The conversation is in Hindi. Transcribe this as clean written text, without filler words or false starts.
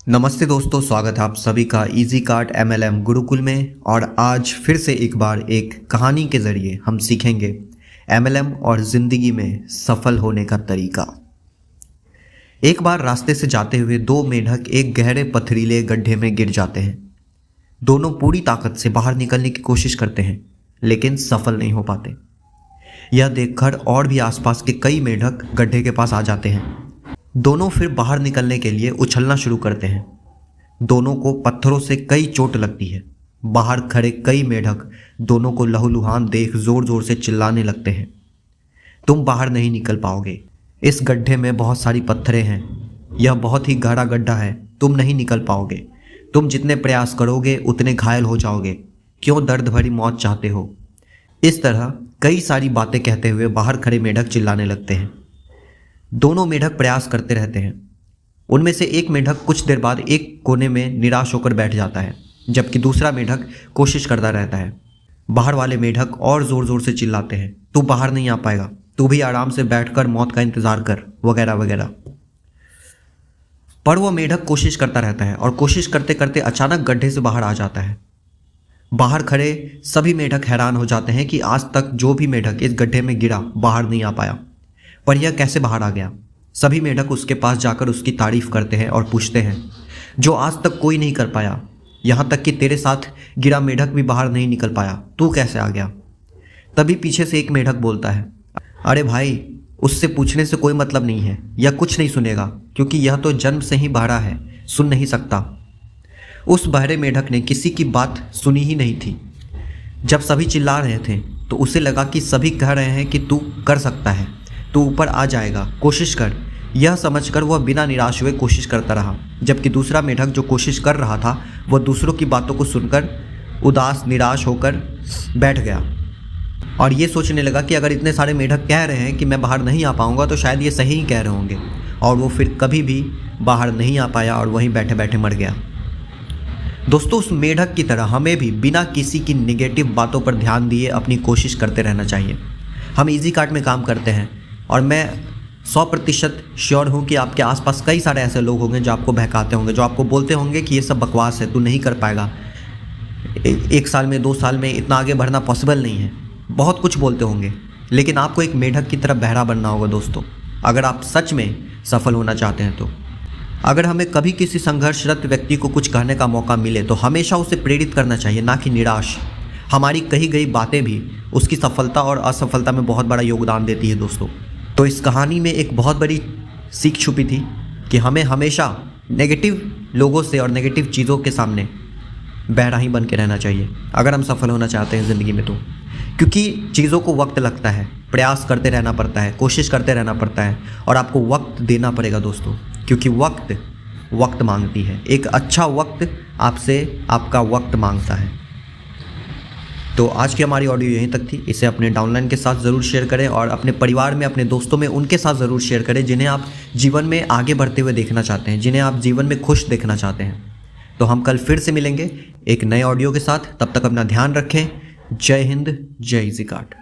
नमस्ते दोस्तों, स्वागत है आप सभी का इजी कार्ट MLM गुरुकुल में। और आज फिर से एक बार एक कहानी के ज़रिए हम सीखेंगे MLM और ज़िंदगी में सफल होने का तरीका। एक बार रास्ते से जाते हुए दो मेंढक एक गहरे पथरीले गड्ढे में गिर जाते हैं। दोनों पूरी ताकत से बाहर निकलने की कोशिश करते हैं, लेकिन सफल नहीं हो पाते। यह देखकर और भी आसपास के कई मेंढक गड्ढे के पास आ जाते हैं। दोनों फिर बाहर निकलने के लिए उछलना शुरू करते हैं। दोनों को पत्थरों से कई चोट लगती है। बाहर खड़े कई मेंढक दोनों को लहूलुहान देख जोर जोर से चिल्लाने लगते हैं, तुम बाहर नहीं निकल पाओगे, इस गड्ढे में बहुत सारी पत्थरें हैं, यह बहुत ही गहरा गड्ढा है, तुम नहीं निकल पाओगे, तुम जितने प्रयास करोगे उतने घायल हो जाओगे, क्यों दर्द भरी मौत चाहते हो। इस तरह कई सारी बातें कहते हुए बाहर खड़े मेंढक चिल्लाने लगते हैं। दोनों मेंढक प्रयास करते रहते हैं। उनमें से एक मेंढक कुछ देर बाद एक कोने में निराश होकर बैठ जाता है, जबकि दूसरा मेंढक कोशिश करता रहता है। बाहर वाले मेंढक और ज़ोर ज़ोर से चिल्लाते हैं, तू बाहर नहीं आ पाएगा, तू भी आराम से बैठकर मौत का इंतज़ार कर, वगैरह वगैरह। पर वह मेंढक कोशिश करता रहता है और कोशिश करते करते अचानक गड्ढे से बाहर आ जाता है। बाहर खड़े सभी मेंढक हैरान हो जाते हैं कि आज तक जो भी मेंढक इस गड्ढे में गिरा बाहर नहीं आ पाया, पर यह कैसे बाहर आ गया। सभी मेंढक उसके पास जाकर उसकी तारीफ करते हैं और पूछते हैं, जो आज तक कोई नहीं कर पाया, यहाँ तक कि तेरे साथ गिरा मेंढक भी बाहर नहीं निकल पाया, तू कैसे आ गया। तभी पीछे से एक मेंढक बोलता है, अरे भाई, उससे पूछने से कोई मतलब नहीं है, यह कुछ नहीं सुनेगा, क्योंकि यह तो जन्म से ही बहरा है, सुन नहीं सकता। उस बहरे मेंढक ने किसी की बात सुनी ही नहीं थी। जब सभी चिल्ला रहे थे तो उसे लगा कि सभी कह रहे हैं कि तू कर सकता है, तू ऊपर आ जाएगा, कोशिश कर। यह समझकर वह बिना निराश हुए कोशिश करता रहा, जबकि दूसरा मेंढक जो कोशिश कर रहा था वह दूसरों की बातों को सुनकर उदास निराश होकर बैठ गया और ये सोचने लगा कि अगर इतने सारे मेंढक कह रहे हैं कि मैं बाहर नहीं आ पाऊंगा तो शायद ये सही ही कह रहे होंगे। और वो फिर कभी भी बाहर नहीं आ पाया और वहीं बैठे बैठे मर गया। दोस्तों, उस मेंढक की तरह हमें भी बिना किसी की नेगेटिव बातों पर ध्यान दिए अपनी कोशिश करते रहना चाहिए। हम इजी कार्ट में काम करते हैं और मैं 100% श्योर हूँ कि आपके आसपास कई सारे ऐसे लोग होंगे जो आपको बहकाते होंगे, जो आपको बोलते होंगे कि ये सब बकवास है, तू नहीं कर पाएगा, 1 साल में 2 साल में इतना आगे बढ़ना पॉसिबल नहीं है, बहुत कुछ बोलते होंगे। लेकिन आपको एक मेंढक की तरह बहरा बनना होगा दोस्तों, अगर आप सच में सफल होना चाहते हैं तो। अगर हमें कभी किसी संघर्षरत व्यक्ति को कुछ कहने का मौका मिले तो हमेशा उसे प्रेरित करना चाहिए, ना कि निराश। हमारी कही गई बातें भी उसकी सफलता और असफलता में बहुत बड़ा योगदान देती है दोस्तों। तो इस कहानी में एक बहुत बड़ी सीख छुपी थी कि हमें हमेशा नेगेटिव लोगों से और नेगेटिव चीज़ों के सामने बहरा ही बन के रहना चाहिए अगर हम सफल होना चाहते हैं ज़िंदगी में तो। क्योंकि चीज़ों को वक्त लगता है, प्रयास करते रहना पड़ता है, कोशिश करते रहना पड़ता है और आपको वक्त देना पड़ेगा दोस्तों, क्योंकि वक्त मांगती है। एक अच्छा वक्त आपसे आपका वक्त मांगता है। तो आज की हमारी ऑडियो यहीं तक थी। इसे अपने डाउनलाइन के साथ ज़रूर शेयर करें और अपने परिवार में, अपने दोस्तों में, उनके साथ ज़रूर शेयर करें जिन्हें आप जीवन में आगे बढ़ते हुए देखना चाहते हैं, जिन्हें आप जीवन में खुश देखना चाहते हैं। तो हम कल फिर से मिलेंगे एक नए ऑडियो के साथ। तब तक अपना ध्यान रखें। जय हिंद, जय इजी कार्ट।